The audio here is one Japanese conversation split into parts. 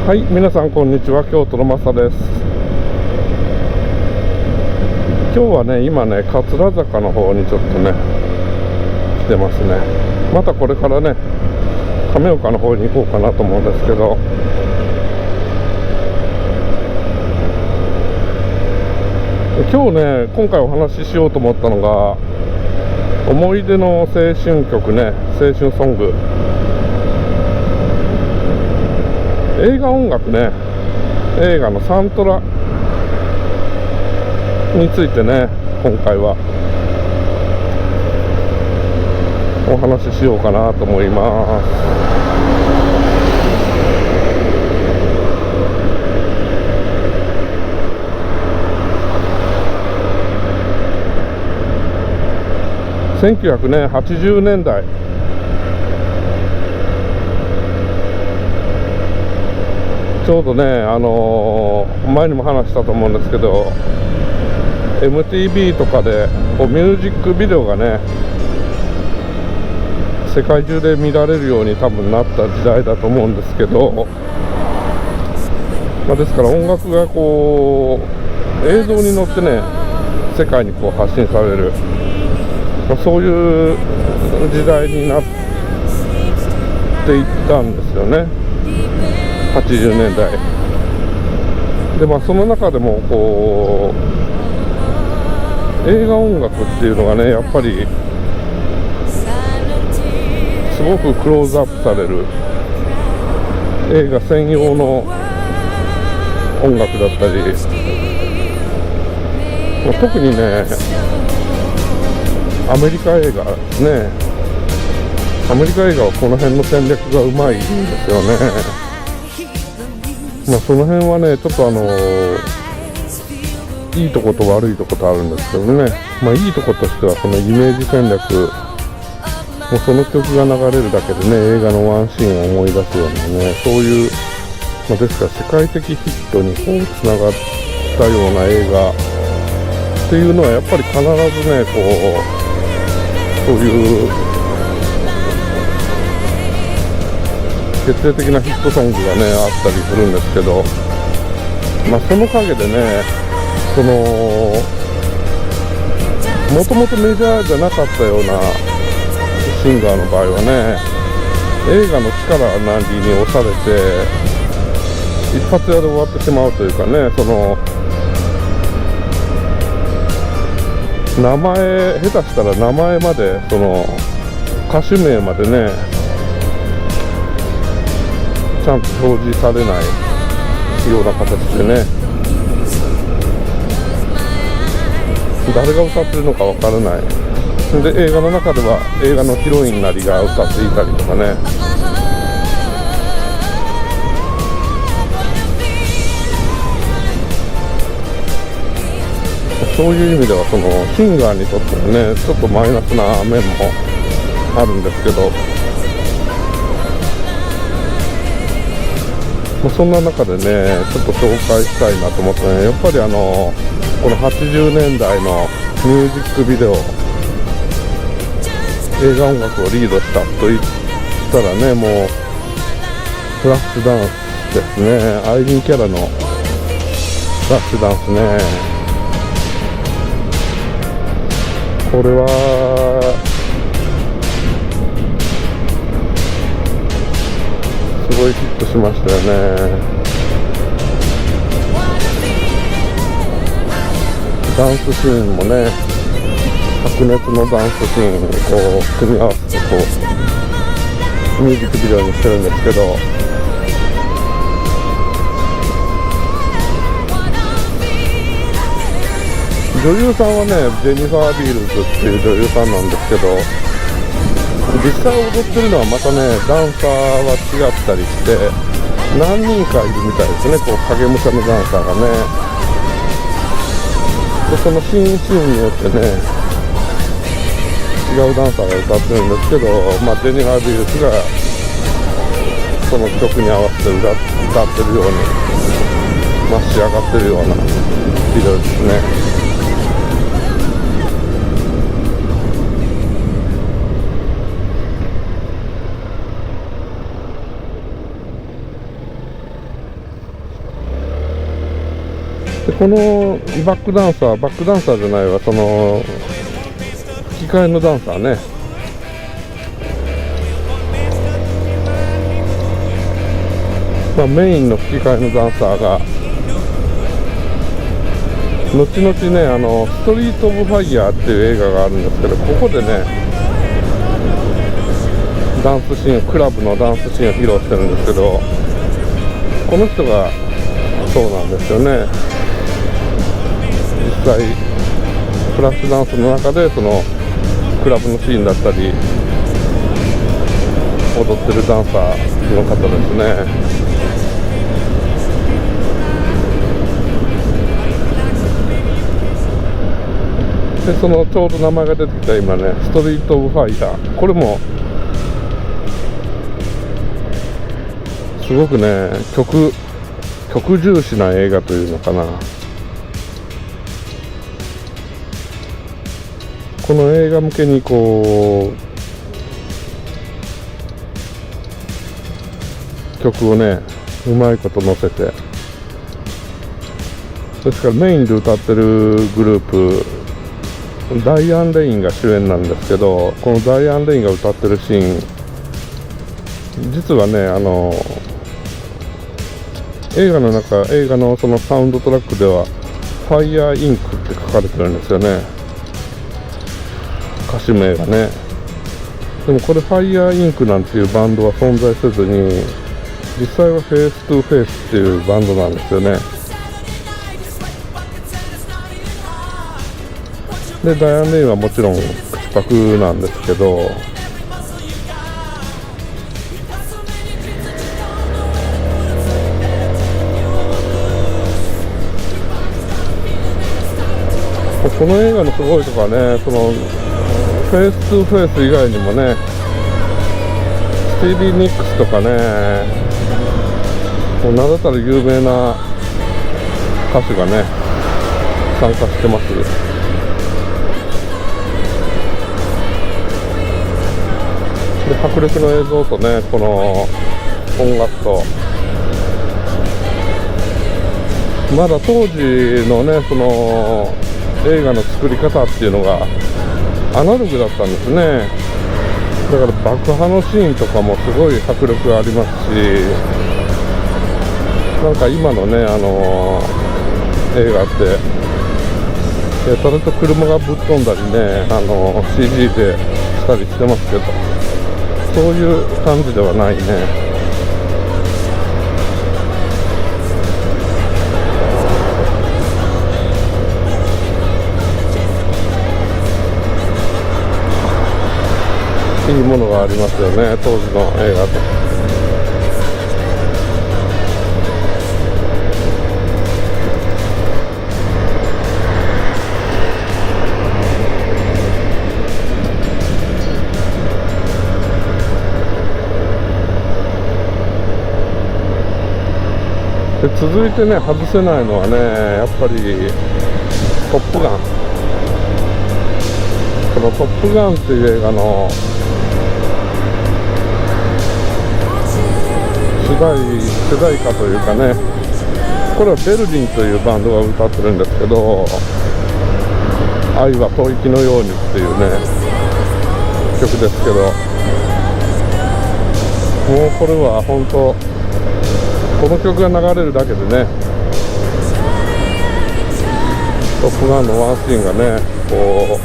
はい、皆さんこんにちは。京都のマサです。今日はね、今ね、桂坂の方にちょっとね、来てますね。またこれからね、亀岡の方に行こうかなと思うんですけど、今日ね、今回お話ししようと思ったのが、思い出の青春曲ね、青春ソング、映画音楽ね、映画のサントラについてね、今回はお話ししようかなと思います。1980年代、ちょうどね、前にも話したと思うんですけど、MTV とかでこうミュージックビデオがね、世界中で見られるように多分なった時代だと思うんですけど、ですから音楽がこう映像に乗ってね、世界にこう発信される、そういう時代になっていったんですよね、80年代で。その中でもこう映画音楽っていうのがね、やっぱりすごくクローズアップされる、映画専用の音楽だったり、特にね、アメリカ映画ですね。アメリカ映画はこの辺の戦略がうまいんですよね。その辺はね、ちょっといいとこと悪いとことあるんですけどね。いいとことしてはそのイメージ戦略、もうその曲が流れるだけでね、映画のワンシーンを思い出すようなね、そういう、ですから世界的ヒットにこうつながったような映画っていうのはやっぱり必ずね、そういう決定的なヒットソングがねあったりするんですけど、その陰でね、もともとメジャーじゃなかったようなシンガーの場合はね、映画の力なりに押されて一発屋で終わってしまうというかね、名前、下手したら名前まで、歌手名までね、ちゃんと表示されないような形でね、誰が歌ってるのかわからない。で、映画の中では映画のヒロインなりが歌っていたりとかね、そういう意味ではシンガーにとってもね、ちょっとマイナスな面もあるんですけど、そんな中でね、ちょっと紹介したいなと思ってね、やっぱりこの80年代のミュージックビデオ、映画音楽をリードしたと言ったらね、もうフラッシュダンスですね。アイリーンキャラのフラッシュダンスね。これはすごいヒットしましたよね。ダンスシーンもね、白熱のダンスシーンを組み合わせてミュージックビデオにしてるんですけど、女優さんはね、ジェニファー・ビールズっていう女優さんなんですけど、実際踊ってるのはまたね、ダンサーは違ったりして何人かいるみたいですね、影武者のダンサーがね。で、そのシーンによってね、違うダンサーが歌ってるんですけど、ジェニファー・ビールズがその曲に合わせて歌ってるように、仕上がってるようなビデオですね。でこのバックダンサーじゃないわ、その吹き替えのダンサーね、メインの吹き替えのダンサーが後々ね、ストリート・オブ・ファイヤーっていう映画があるんですけど、ここでねダンスシーン、クラブのダンスシーンを披露してるんですけど、この人がそうなんですよね。実際フラッシュダンスの中でそのクラブのシーンだったり踊ってるダンサーの方ですね。でそのちょうど名前が出てきた今ね、ストリート・オブ・ファイヤー、これもすごくね曲重視な映画というのかな。この映画向けにこう曲をねうまいこと載せて、ですからメインで歌ってるグループダイアン・レインが主演なんですけど、このダイアン・レインが歌ってるシーン、実はね映画のそのサウンドトラックではファイヤーインクって書かれてるんですよね、歌手名がね。でもこれファイヤーインクなんていうバンドは存在せずに、実際はフェイストゥフェイスっていうバンドなんですよね。でダイアン・レインはもちろん口パクなんですけど、この映画のすごいとこはね、そのフェイストゥフェイス以外にもね、スティービー・ニックスとかね、もう名だたる有名な歌手がね参加してます。で迫力の映像とね、この音楽と、まだ当時のねその映画の作り方っていうのがアナログだったんですね。だから爆破のシーンとかもすごい迫力がありますし、なんか今のね映画ってやたらと車がぶっ飛んだりねCG でしたりしてますけど、そういう感じではないね。いいものがありますよね、当時の映画と。で続いてね外せないのはね、やっぱりトップガン。このトップガンっていう映画の主題歌というかね、これはベルリンというバンドが歌ってるんですけど、愛は吐息のようにっていうね曲ですけど、もうこれは本当この曲が流れるだけでね、トップガンのワンシーンがねこ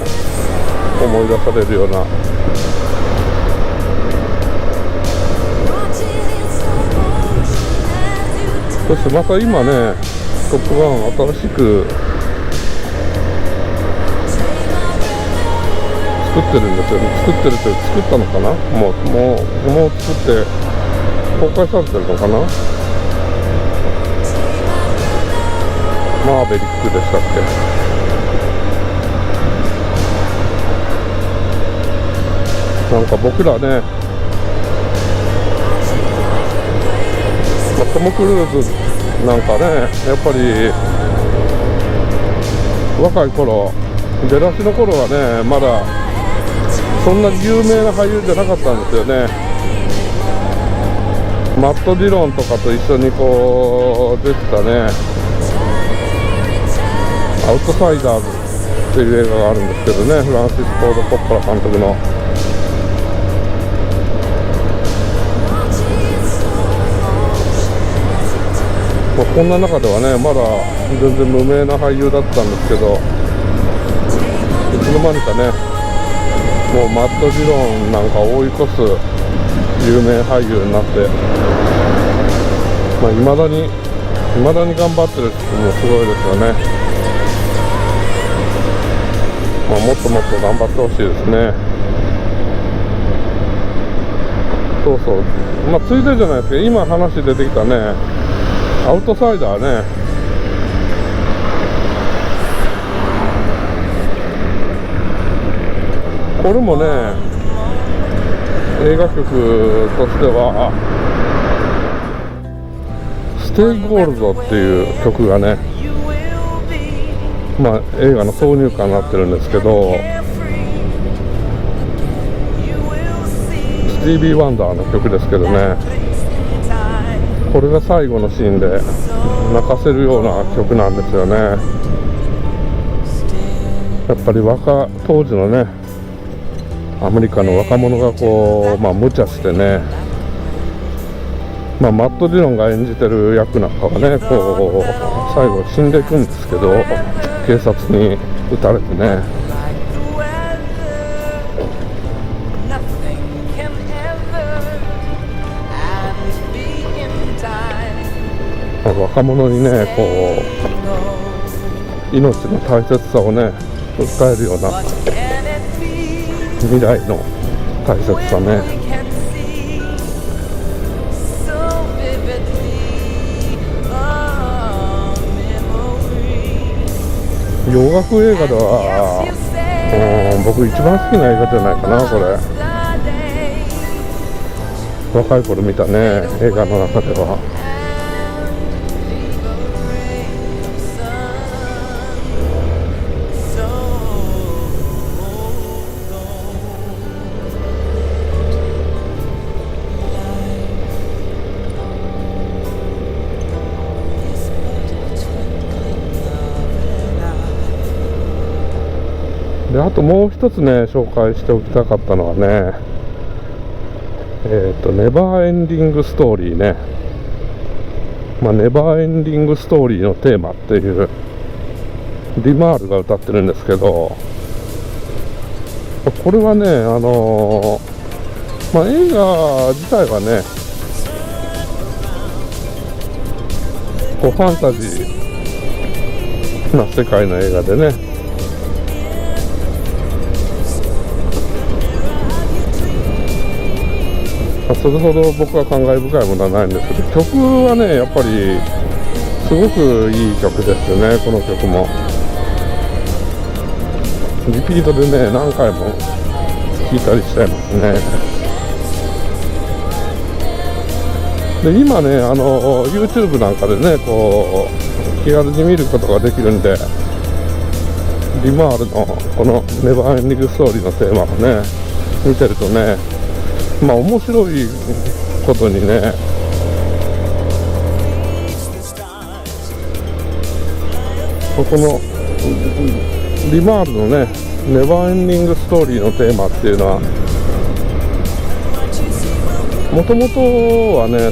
う思い出されるような、そしてまた今ねトップガン新しく作ってるんですよね。作ったのかな、もう作って公開されてるのかな。マーベリックでしたっけ。なんか僕らね、トム・クルーズなんかね、やっぱり若い頃、出だしの頃はね、まだそんなに有名な俳優じゃなかったんですよね。マット・ディロンとかと一緒にこう出てたねアウトサイダーズっていう映画があるんですけどね、フランシス・フォード・コッポラ監督の。こんな中ではね、まだ全然無名な俳優だったんですけど、いつの間にかね、もうマット・ディロンなんかを追い越す有名俳優になって、未だに頑張ってる人もすごいですよね。もっともっと頑張ってほしいですね。そうそう、ついでじゃないですか、今話出てきたね、アウトサイダーね、これもね、映画曲としてはステイゴールドっていう曲がね、映画の挿入歌になってるんですけど、スティービー・ワンダーの曲ですけどね、これが最後のシーンで泣かせるような曲なんですよね。やっぱり当時のね、アメリカの若者が無茶してね、マット・ディロンが演じてる役なんかはね、最後死んでいくんですけど、警察に撃たれてね、若者にね、命の大切さをね、訴えるような未来の大切さね。洋楽映画では僕一番好きな映画じゃないかな、これ。若い頃見たね、映画の中では。で、あともう一つね、紹介しておきたかったのはね、ネバーエンディングストーリーね。ネバーエンディングストーリーのテーマっていうディマールが歌ってるんですけど、これはね、映画自体はね、ファンタジーな世界の映画でね、それほど僕は感慨深いものはないんですけど、曲はね、やっぱりすごくいい曲ですよね。この曲もリピートでね、何回も聴いたりしちゃいますね。で、今ね、YouTube なんかでね、気軽に見ることができるんで、ディマールのこのネバーエンディングストーリーのテーマをね、見てるとね、面白いことにね、このディマールのね、ネバーエンディングストーリーのテーマっていうのは、もともとはね、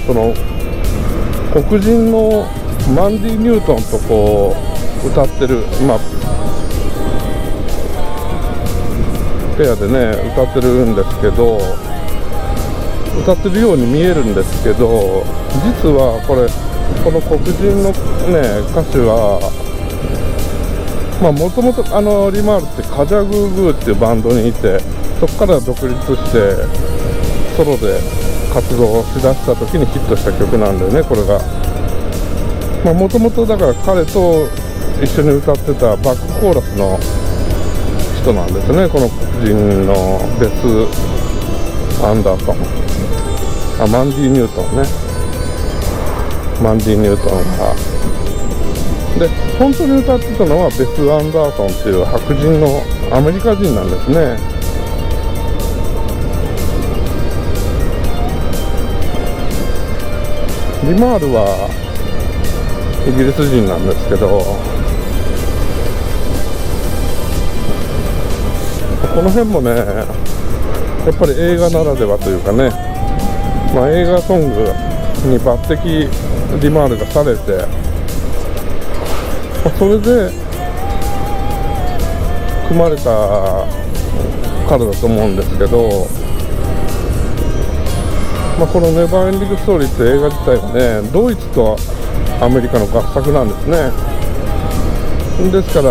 黒人のマンディ・ニュートンと歌ってる、ペアでね、歌ってるんですけど、歌ってるように見えるんですけど、実はこの黒人のね、歌手は、もともとリマールってカジャグーグーっていうバンドにいて、そこから独立してソロで活動しだした時にヒットした曲なんでね、これがもともとだから彼と一緒に歌ってたバックコーラスの人なんですね、この黒人のベス・アンダーソン、マンディ・ニュートンね、マンディ・ニュートンがで、本当に歌ってたのはベス・アンダーソンっていう白人のアメリカ人なんですね。リマールはイギリス人なんですけど、この辺もね、やっぱり映画ならではというかね、映画ソングに抜擢リマールがされて、それで組まれた彼だと思うんですけど、このネバーエンディングストーリーって映画自体はね、ドイツとアメリカの合作なんですね。ですから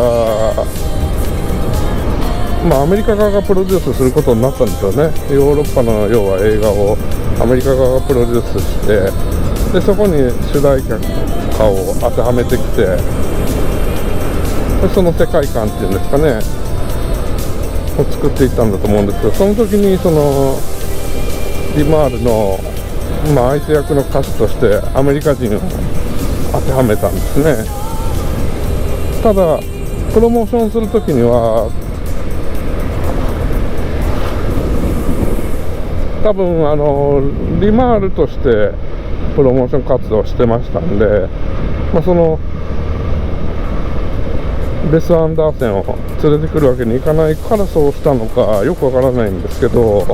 アメリカ側がプロデュースすることになったんですよね。ヨーロッパの要は映画をアメリカ側がプロデュースして、でそこに主題歌を当てはめてきて、でその世界観っていうんですかねを作っていったんだと思うんですけど、その時にそのリマールの、相手役の歌手としてアメリカ人を当てはめたんですね。ただプロモーションする時には多分リマールとしてプロモーション活動をしてましたんで、そのベス・アンダーセンを連れてくるわけにいかないからそうしたのかよくわからないんですけど、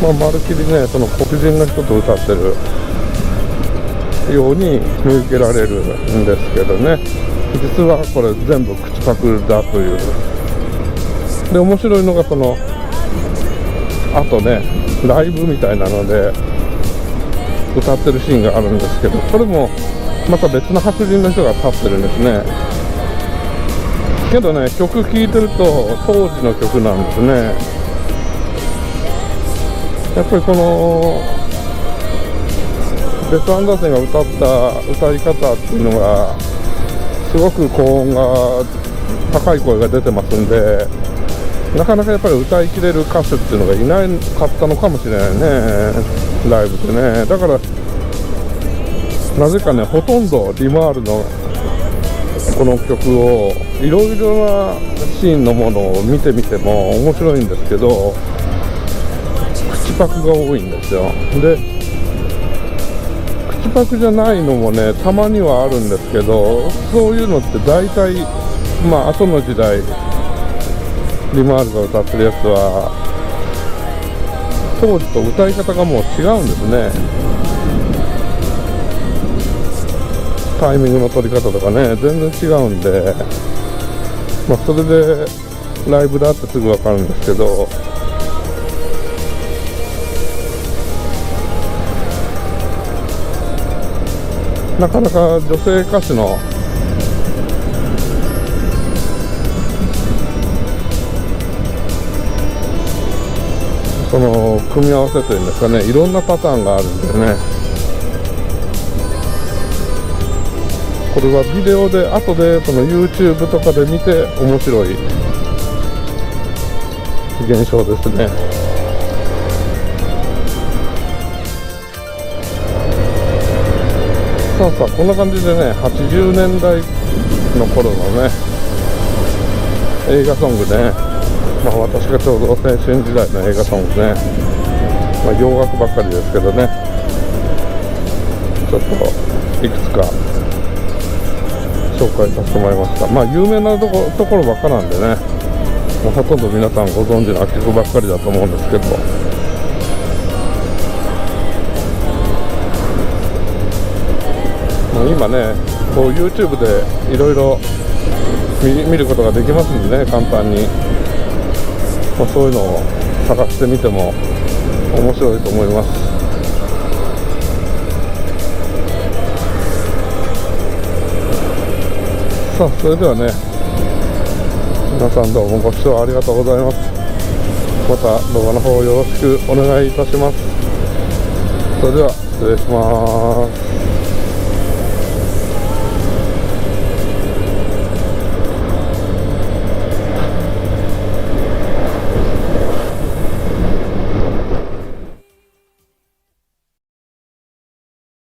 まるきりねその黒人の人と歌ってるように見受けられるんですけどね、実はこれ全部口パクだという。で面白いのがそのあとねライブみたいなので歌ってるシーンがあるんですけど、これもまた別の白人の人が立ってるんですね。けどね曲聴いてると当時の曲なんですね。やっぱりこのベス・アンダーセンが歌った歌い方っていうのがすごく高音が高い声が出てますんで、なかなかやっぱり歌いきれる歌手っていうのがいなかったのかもしれないね、ライブでね。だからなぜかねほとんどリマールのこの曲をいろいろなシーンのものを見てみても面白いんですけど、口パクが多いんですよ。で口パクじゃないのもねたまにはあるんですけど、そういうのって大体後の時代リマールが歌ってるやつは当時と歌い方がもう違うんですね。タイミングの取り方とかね全然違うんで、それでライブだってすぐ分かるんですけど、なかなか女性歌手のその組み合わせというんですかね、いろんなパターンがあるんでね、これはビデオで後でその YouTube とかで見て面白い現象ですね。さあこんな感じでね80年代の頃のね映画ソングね、私がちょうど青春時代の映画ソングね、洋楽ばっかりですけどね、ちょっといくつか紹介させてもらいました。有名なところばっかなんでね、ほとんど皆さんご存知の曲ばっかりだと思うんですけど、今ねこう YouTube でいろいろ見ることができますんでね、簡単に、そういうのを探してみても面白いと思います。さあそれではね皆さんどうもご視聴ありがとうございます。また動画の方よろしくお願いいたします。それでは失礼します。